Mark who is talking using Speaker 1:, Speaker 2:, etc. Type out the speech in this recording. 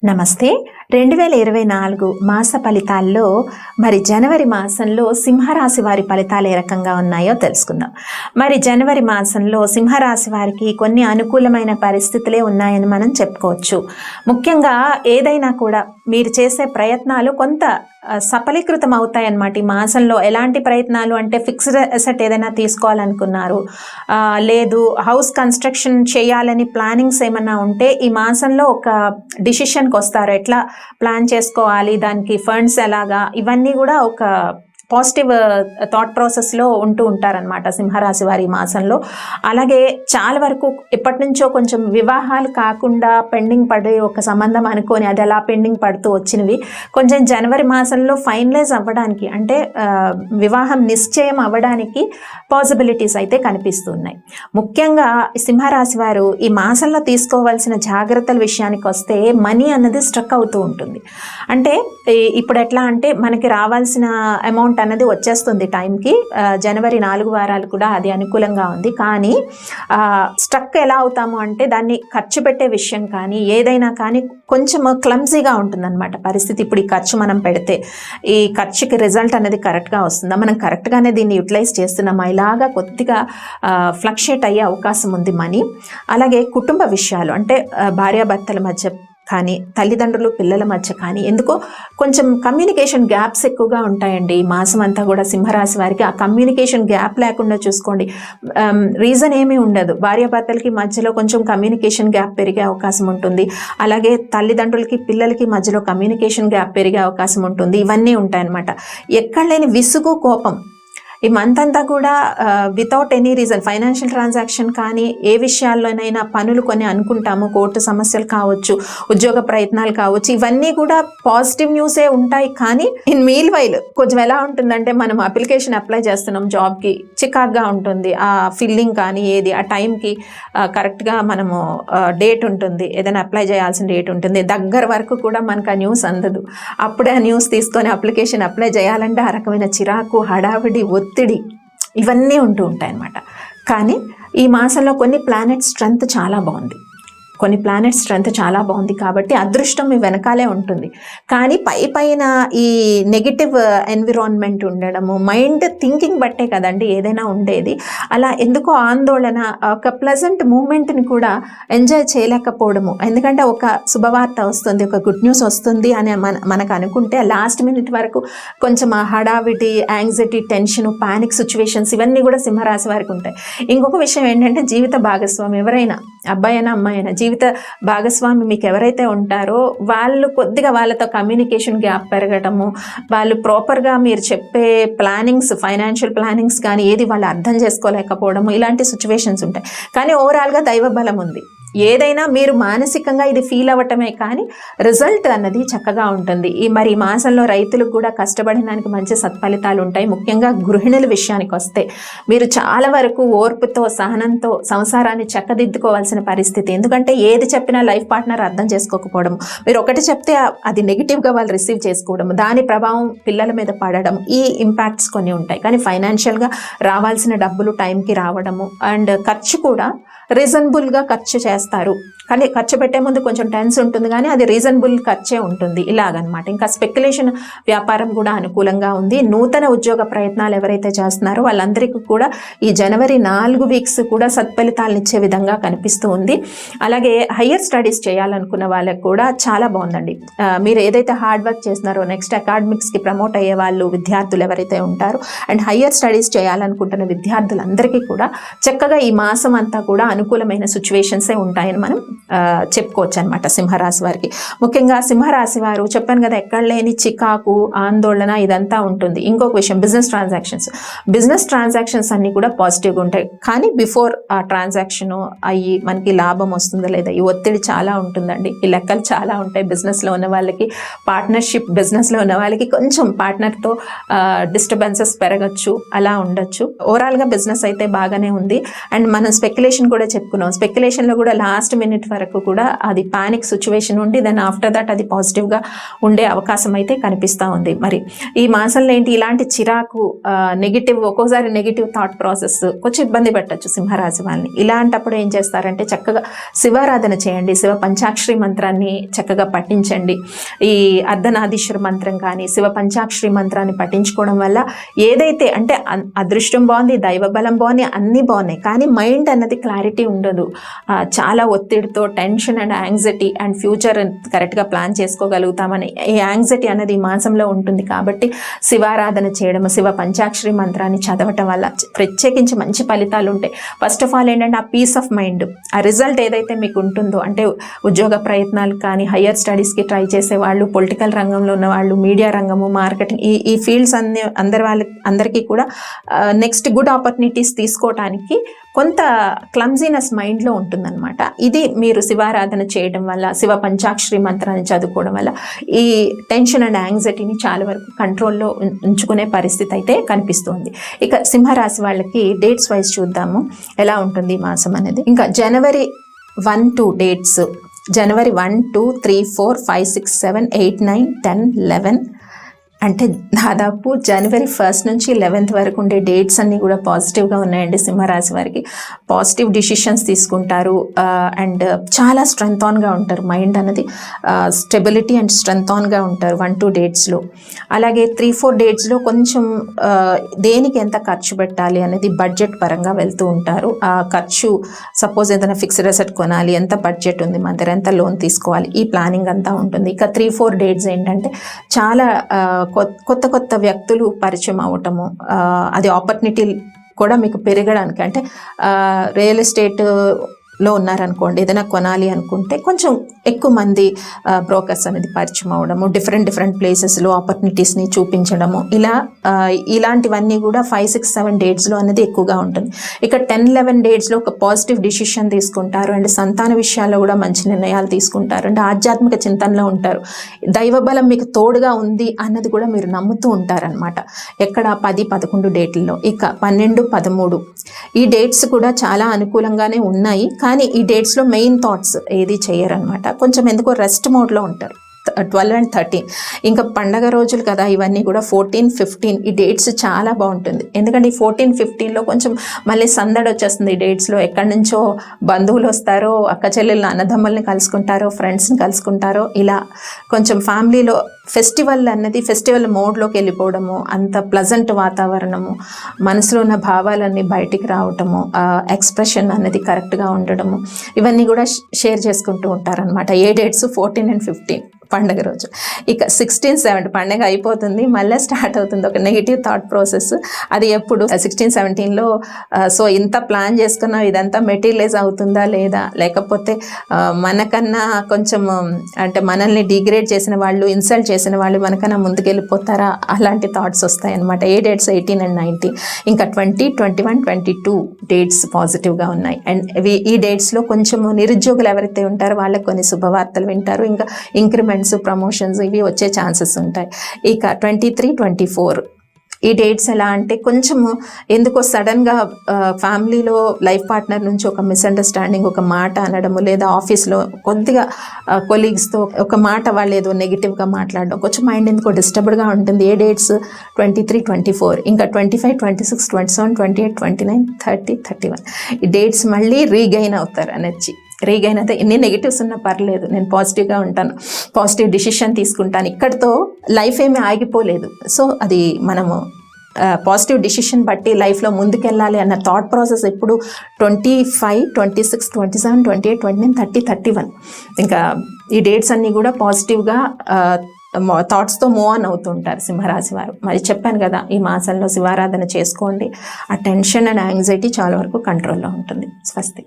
Speaker 1: నమస్తే. 2024 మాస ఫలితాల్లో మరి జనవరి మాసంలో సింహరాశి వారి ఫలితాలు ఏ రకంగా ఉన్నాయో తెలుసుకుందాం. మరి జనవరి మాసంలో సింహరాశి వారికి కొన్ని అనుకూలమైన పరిస్థితులే ఉన్నాయని మనం చెప్పుకోవచ్చు. ముఖ్యంగా ఏదైనా కూడా మీరు చేసే ప్రయత్నాలు కొంత సఫలీకృతం అవుతాయన్నమాట. ఈ మాసంలో ఎలాంటి ప్రయత్నాలు అంటే ఫిక్స్డ్ అసెట్ ఏదైనా తీసుకోవాలనుకున్నారు, లేదు హౌస్ కన్స్ట్రక్షన్ చేయాలని ప్లానింగ్స్ ఏమన్నా ఉంటే ఈ మాసంలో ఒక డిసిషన్కి వస్తారు. ఎట్లా ప్లాన్ చేసుకోవాలి, దానికి ఫండ్స్ ఎలాగా, ఇవన్నీ కూడా ఒక పాజిటివ్ థాట్ ప్రాసెస్లో ఉంటూ ఉంటారనమాట సింహరాశి వారి మాసంలో. అలాగే చాలా వరకు ఎప్పటి నుంచో కొంచెం వివాహాలు కాకుండా పెండింగ్ పడే ఒక సంబంధం అనుకొని అది అలా పెండింగ్ పడుతూ వచ్చినవి కొంచెం జనవరి మాసంలో ఫైనలైజ్ అవ్వడానికి, అంటే వివాహం నిశ్చయం అవ్వడానికి పాసిబిలిటీస్ అయితే కనిపిస్తున్నాయి. ముఖ్యంగా సింహరాశి వారు ఈ మాసంలో తీసుకోవాల్సిన జాగ్రత్తల విషయానికి వస్తే మనీ అన్నది స్ట్రక్ అవుతూ ఉంటుంది. అంటే ఇప్పుడు ఎట్లా అంటే మనకి రావాల్సిన అమౌంట్ అన్నది వచ్చేస్తుంది టైంకి. జనవరి 4 వారాలు కూడా అది అనుకూలంగా ఉంది. కానీ స్ట్రక్ ఎలా అవుతాము అంటే దాన్ని ఖర్చు పెట్టే విషయం కానీ ఏదైనా కానీ కొంచెం క్లమ్జీగా ఉంటుందన్నమాట పరిస్థితి. ఇప్పుడు ఈ ఖర్చు మనం పెడితే ఈ ఖర్చుకి రిజల్ట్ అనేది కరెక్ట్గా వస్తుందా, మనం కరెక్ట్గానే దీన్ని యూటిలైజ్ చేస్తున్నామా, ఇలాగా కొద్దిగా ఫ్లక్చుయేట్ అయ్యే అవకాశం ఉంది మనీ. అలాగే కుటుంబ విషయాలు అంటే భార్యాభర్తల మధ్య కానీ తల్లిదండ్రులు పిల్లల మధ్య కానీ ఎందుకో కొంచెం కమ్యూనికేషన్ గ్యాప్స్ ఎక్కువగా ఉంటాయండి ఈ మాసం అంతా కూడా సింహరాశి వారికి. ఆ కమ్యూనికేషన్ గ్యాప్ లేకుండా చూసుకోండి. రీజన్ ఏమీ ఉండదు, భార్యాభర్తలకి మధ్యలో కొంచెం కమ్యూనికేషన్ గ్యాప్ పెరిగే అవకాశం ఉంటుంది. అలాగే తల్లిదండ్రులకి పిల్లలకి మధ్యలో కమ్యూనికేషన్ గ్యాప్ పెరిగే అవకాశం ఉంటుంది. ఇవన్నీ ఉంటాయన్నమాట. ఎక్కడ లేని విసుగు, కోపం ఈ మంత్ అంతా కూడా without any reason financial transaction కానీ ఏ విషయాల్లోనైనా పనులు కొన్ని అనుకుంటాము, కోర్టు సమస్యలు కావచ్చు, ఉద్యోగ ప్రయత్నాలు కావచ్చు, ఇవన్నీ కూడా పాజిటివ్ న్యూసే ఉంటాయి. కానీ ఇన్ మీల్ వైల్ కొంచెం ఎలా ఉంటుందంటే మనం అప్లికేషన్ అప్లై చేస్తున్నాం జాబ్కి, చికాక్గా ఉంటుంది ఆ ఫిల్లింగ్ కానీ ఏది ఆ టైంకి కరెక్ట్గా మనము డేట్ ఉంటుంది, ఏదైనా అప్లై చేయాల్సిన డేట్ ఉంటుంది, దగ్గర వరకు కూడా మనకు ఆ న్యూస్ అందదు. అప్పుడే ఆ న్యూస్ తీసుకొని అప్లికేషన్ అప్లై చేయాలంటే ఆ రకమైన చిరాకు, హడావిడి, ఒత్తిడి ఇవన్నీ ఉంటూ ఉంటాయి అన్నమాట. కానీ ఈ మాసంలో కొన్ని ప్లానెట్ స్ట్రెంత్ చాలా బాగుంది కాబట్టి అదృష్టం మీ వెనకాలే ఉంటుంది. కానీ పైన ఈ నెగిటివ్ ఎన్విరాన్మెంట్ ఉండడము, మైండ్ థింకింగ్ బట్టే కదండి ఏదైనా ఉండేది. అలా ఎందుకో ఆందోళన, ఒక ప్లెజెంట్ మూమెంట్ని కూడా ఎంజాయ్ చేయలేకపోవడము. ఎందుకంటే ఒక శుభవార్త వస్తుంది, ఒక గుడ్ న్యూస్ వస్తుంది అని మనకు అనుకుంటే లాస్ట్ మినిట్ వరకు కొంచెం ఆ హడావిడి, యాంగ్జైటీ, టెన్షన్, పానిక్ సిచ్యువేషన్స్ ఇవన్నీ కూడా సింహరాశి వారికి ఉంటాయి. ఇంకొక విషయం ఏంటంటే జీవిత భాగస్వామి ఎవరైనా, అబ్బాయి అయినా అమ్మాయి అయినా, జీవిత భాగస్వామి మీకు ఎవరైతే ఉంటారో వాళ్ళు కొద్దిగా వాళ్ళతో కమ్యూనికేషన్ గ్యాప్ పెరగటము, వాళ్ళు ప్రాపర్గా మీరు చెప్పే ప్లానింగ్స్, ఫైనాన్షియల్ ప్లానింగ్స్ కానీ ఏది వాళ్ళు అర్థం చేసుకోలేకపోవడము, ఇలాంటి సిచ్యువేషన్స్ ఉంటాయి. కానీ ఓవరాల్గా దైవ బలం ఉంది. ఏదైనా మీరు మానసికంగా ఇది ఫీల్ అవ్వటమే కానీ రిజల్ట్ అన్నది చక్కగా ఉంటుంది. ఈ మాసంలో రైతులకు కూడా కష్టపడడానికి మంచి సత్ఫలితాలు ఉంటాయి. ముఖ్యంగా గృహిణుల విషయానికి వస్తే మీరు చాలా వరకు ఓర్పుతో, సహనంతో సంసారాన్ని చక్కదిద్దుకోవాల్సిన పరిస్థితి. ఎందుకంటే ఏది చెప్పినా లైఫ్ పార్ట్నర్ అర్థం చేసుకోకపోవడం, మీరు ఒకటి చెప్తే అది నెగిటివ్గా వాళ్ళు రిసీవ్ చేసుకోవడం, దాని ప్రభావం పిల్లల మీద పడడం, ఈ ఇంపాక్ట్స్ కొన్ని ఉంటాయి. కానీ ఫైనాన్షియల్గా రావాల్సిన డబ్బులు టైంకి రావడము, అండ్ ఖర్చు కూడా రీజనబుల్గా ఖర్చు చేస్తారు. కానీ ఖర్చు పెట్టే ముందు కొంచెం టెన్స్ ఉంటుంది, కానీ అది రీజనబుల్ ఖర్చే ఉంటుంది ఇలాగనమాట. ఇంకా స్పెక్యులేషన్ వ్యాపారం కూడా అనుకూలంగా ఉంది. నూతన ఉద్యోగ ప్రయత్నాలు ఎవరైతే చేస్తున్నారో వాళ్ళందరికీ కూడా ఈ జనవరి 4 వీక్స్ కూడా సత్ఫలితాలను ఇచ్చే విధంగా కనిపిస్తూ ఉంది. అలాగే హయ్యర్ స్టడీస్ చేయాలనుకున్న వాళ్ళకి కూడా చాలా బాగుందండి. మీరు ఏదైతే హార్డ్ వర్క్ చేస్తున్నారో నెక్స్ట్ అకాడమిక్స్కి ప్రమోట్ అయ్యే వాళ్ళు, విద్యార్థులు ఎవరైతే ఉంటారో అండ్ హయ్యర్ స్టడీస్ చేయాలనుకుంటున్న విద్యార్థులందరికీ కూడా చక్కగా ఈ మాసం అంతా కూడా అనుకూలమైన సిచ్యువేషన్సే ఉంటాయని మనం చెప్పుకోవచ్చు అనమాట సింహరాశి వారికి. ముఖ్యంగా సింహరాశి వారు చెప్పాను కదా, ఎక్కడ లేని చికాకు, ఆందోళన ఇదంతా ఉంటుంది. ఇంకొక విషయం బిజినెస్ ట్రాన్సాక్షన్స్ అన్నీ కూడా పాజిటివ్గా ఉంటాయి. కానీ బిఫోర్ ఆ ట్రాన్సాక్షన్ అయ్యి మనకి లాభం వస్తుందా లేదా ఈ ఒత్తిడి చాలా ఉంటుందండి. ఈ లెక్కలు చాలా ఉంటాయి. బిజినెస్లో ఉన్న వాళ్ళకి, పార్ట్నర్షిప్ బిజినెస్లో ఉన్న వాళ్ళకి కొంచెం పార్ట్నర్తో డిస్టర్బెన్సెస్ పెరగచ్చు, అలా ఉండొచ్చు. ఓవరాల్గా బిజినెస్ అయితే బాగానే ఉంది. అండ్ మనం స్పెక్యులేషన్ కూడా చెప్పుకున్నాం. స్పెక్యులేషన్లో కూడా లాస్ట్ మినిట్ 10% వరకు కూడా అది పానిక్ సిచ్యువేషన్ ఉండి దెన్ ఆఫ్టర్ దట్ అది పాజిటివ్గా ఉండే అవకాశం అయితే కనిపిస్తూ ఉంది. మరి ఈ మాసంలో ఏంటి ఇలాంటి చిరాకు, నెగిటివ్, ఒక్కోసారి నెగిటివ్ థాట్ ప్రాసెస్ కొంచెం ఇబ్బంది పెట్టచ్చు సింహరాశి వాళ్ళని. ఇలాంటప్పుడు ఏం చేస్తారంటే చక్కగా శివారాధన చేయండి, శివ పంచాక్షరి మంత్రాన్ని చక్కగా పఠించండి. ఈ అర్ధనాదీశ్వర మంత్రం కానీ శివ పంచాక్షరి మంత్రాన్ని పఠించుకోవడం వల్ల ఏదైతే అంటే అదృష్టం బాగుంది, దైవ బలం బాగుంది, అన్నీ బాగున్నాయి, కానీ మైండ్ అన్నది క్లారిటీ ఉండదు. చాలా ఒత్తిడితో tension and anxiety and future కరెక్ట్గా ప్లాన్ చేసుకోగలుగుతామని ఈ యాంగ్జైటీ అనేది ఈ మాసంలో ఉంటుంది. కాబట్టి శివారాధన చేయడం, శివ పంచాక్షరి మంత్రాన్ని చదవటం వల్ల ప్రత్యేకించి మంచి ఫలితాలు ఉంటాయి. ఫస్ట్ ఆఫ్ ఆల్ ఏంటంటే ఆ పీస్ ఆఫ్ మైండ్, ఆ రిజల్ట్ ఏదైతే మీకు ఉంటుందో, అంటే ఉద్యోగ ప్రయత్నాలు కానీ, హయ్యర్ స్టడీస్కి ట్రై చేసే వాళ్ళు, పొలిటికల్ రంగంలో ఉన్న వాళ్ళు, మీడియా రంగము, మార్కెటింగ్, ఈ ఫీల్డ్స్ అందరికీ కూడా నెక్స్ట్ గుడ్ ఆపర్చునిటీస్ తీసుకోవటానికి కొంత క్లమ్జీనెస్ మైండ్లో ఉంటుందన్నమాట. ఇది మీరు శివారాధన చేయడం వల్ల, శివ పంచాక్షరి మంత్రాన్ని చదువుకోవడం వల్ల ఈ టెన్షన్ అండ్ యాంగ్జైటీని చాలా వరకు కంట్రోల్లో ఉంచుకునే పరిస్థితి అయితే కనిపిస్తుంది. ఇక సింహరాశి వాళ్ళకి డేట్స్ వైజ్ చూద్దాము ఎలా ఉంటుంది ఈ మాసం అనేది. ఇంకా జనవరి 1 to డేట్స్, జనవరి 1, 2, 3, 4, 5, 6, 7, 8, 9, 10, 11 అంటే దాదాపు జనవరి 1 నుంచి 11 వరకు ఉండే డేట్స్ అన్నీ కూడా పాజిటివ్గా ఉన్నాయండి. సింహరాశి వారికి పాజిటివ్ డిసిషన్స్ తీసుకుంటారు అండ్ చాలా స్ట్రెంగ్త్ ఆన్గా ఉంటారు. మైండ్ అనేది స్టెబిలిటీ అండ్ స్ట్రెంగ్త్ ఆన్గా ఉంటారు 1, 2 డేట్స్లో. అలాగే 3, 4 డేట్స్లో కొంచెం దేనికి ఎంత ఖర్చు పెట్టాలి అనేది బడ్జెట్ పరంగా వెళ్తూ ఉంటారు. ఆ ఖర్చు సపోజ్ ఏదైనా ఫిక్స్డ్ అసెట్ కొనాలి, ఎంత బడ్జెట్ ఉంది మన దగ్గర, ఎంత లోన్ తీసుకోవాలి, ఈ ప్లానింగ్ అంతా ఉంటుంది. ఇక 3, 4 డేట్స్ ఏంటంటే చాలా కొత్త వ్యక్తులు పరిచయం అవ్వటము, అది ఆపర్చునిటీ కూడా మీకు పెరగడానికి, అంటే రియల్ ఎస్టేట్లో ఉన్నారనుకోండి, ఏదైనా కొనాలి అనుకుంటే కొంచెం ఎక్కువ మంది బ్రోకర్స్ అనేది పరిచయం అవ్వడము, డిఫరెంట్ ప్లేసెస్లో ఆపర్చునిటీస్ని చూపించడము, ఇలాంటివన్నీ కూడా 5, 6, 7 డేట్స్లో అనేది ఎక్కువగా ఉంటుంది. ఇక 10, 11 డేట్స్లో ఒక పాజిటివ్ డిసిషన్ తీసుకుంటారు అండ్ సంతాన విషయాల్లో కూడా మంచి నిర్ణయాలు తీసుకుంటారు అండ్ ఆధ్యాత్మిక చింతనలో ఉంటారు. దైవబలం మీకు తోడుగా ఉంది అన్నది కూడా మీరు నమ్ముతూ ఉంటారనమాట. ఎక్కడ 10, 11 డేట్లలో. ఇక 12, 13 ఈ డేట్స్ కూడా చాలా అనుకూలంగానే ఉన్నాయి, కానీ ఈ డేట్స్లో మెయిన్ థాట్స్ ఏది చేయరనమాట. కొంచెం ఎందుకో రెస్ట్ మోడ్లో ఉంటారు. 12 and 13 ఇంకా పండగ రోజులు కదా ఇవన్నీ కూడా. 14, 15 ఈ డేట్స్ చాలా బాగుంటుంది. ఎందుకంటే ఈ 14, 15లో కొంచెం మళ్ళీ సందడి వచ్చేస్తుంది. ఈ డేట్స్లో ఎక్కడి నుంచో బంధువులు వస్తారో, అక్క చెల్లెళ్ళని, అన్నదమ్ముల్ని కలుసుకుంటారో, ఫ్రెండ్స్ని కలుసుకుంటారో, ఇలా కొంచెం ఫ్యామిలీలో ఫెస్టివల్ మోడ్లోకి వెళ్ళిపోవడము, అంత ప్లజెంట్ వాతావరణము, మనసులో ఉన్న భావాలన్నీ బయటికి రావటము, ఎక్స్ప్రెషన్ అనేది కరెక్ట్గా ఉండడము, ఇవన్నీ కూడా షేర్ చేసుకుంటూ ఉంటారనమాట. ఏ డేట్స్ 14 and 15 పండగ రోజు. ఇక 16, 17 పండగ అయిపోతుంది, మళ్ళీ స్టార్ట్ అవుతుంది ఒక నెగిటివ్ థాట్ ప్రాసెస్. అది ఎప్పుడు 16, 17లో సో ఇంత ప్లాన్ చేసుకున్నాం, ఇదంతా మెటీరియలైజ్ అవుతుందా లేదా, లేకపోతే మనకన్నా కొంచెం అంటే మనల్ని డిగ్రేడ్ చేసిన వాళ్ళు, ఇన్సల్ట్ చేసిన వాళ్ళు మనకన్నా ముందుకెళ్ళిపోతారా, అలాంటి థాట్స్ వస్తాయి అనమాట. ఏ డేట్స్ 18 and 19. ఇంకా 20, 21, 22 డేట్స్ పాజిటివ్గా ఉన్నాయి. అండ్ ఈ డేట్స్లో కొంచెం నిరుద్యోగులు ఎవరైతే ఉంటారో వాళ్ళకి కొన్ని శుభవార్తలు వింటారు. ఇంకా ఇంక్రిమెంట్, ప్రమోషన్స్ ఇవి వచ్చే ఛాన్సెస్ ఉంటాయి. ఇక 23, 24 ఈ డేట్స్ ఎలా అంటే కొంచెము ఎందుకో సడన్గా ఫ్యామిలీలో లైఫ్ పార్ట్నర్ నుంచి ఒక మిస్అండర్స్టాండింగ్, ఒక మాట అనడము, లేదా ఆఫీస్లో కొద్దిగా కొలీగ్స్తో ఒక మాట వాళ్ళు ఏదో నెగిటివ్గా మాట్లాడడం, కొంచెం మైండ్ ఎందుకో డిస్టర్బ్డ్గా ఉంటుంది. ఏ డేట్స్ 23, 24 ఇంకా 25, 26, 27, 28, 29, 30, 31 ఈ డేట్స్ మళ్ళీ రీగైన్ అవుతారు ఎనర్జీ. రీగైన్ అయితే ఎన్ని నెగిటివ్స్ ఉన్నా పర్లేదు, నేను పాజిటివ్గా ఉంటాను, పాజిటివ్ డిసిషన్ తీసుకుంటాను, ఇక్కడితో లైఫ్ ఏమీ ఆగిపోలేదు. సో అది మనము పాజిటివ్ డిసిషన్ బట్టి లైఫ్లో ముందుకెళ్ళాలి అన్న థాట్ ప్రాసెస్ ఎప్పుడు 25, 26, 27, 28, 29, 30, 31 ఇంకా ఈ డేట్స్ అన్నీ కూడా పాజిటివ్గా థాట్స్తో మూవ్ ఆన్ అవుతుంటారు సింహరాశి వారు. మరి చెప్పాను కదా, ఈ మాసంలో శివారాధన చేసుకోండి, ఆ టెన్షన్ అండ్ యాంగ్జైటీ చాలా వరకు కంట్రోల్లో ఉంటుంది. స్వస్తి.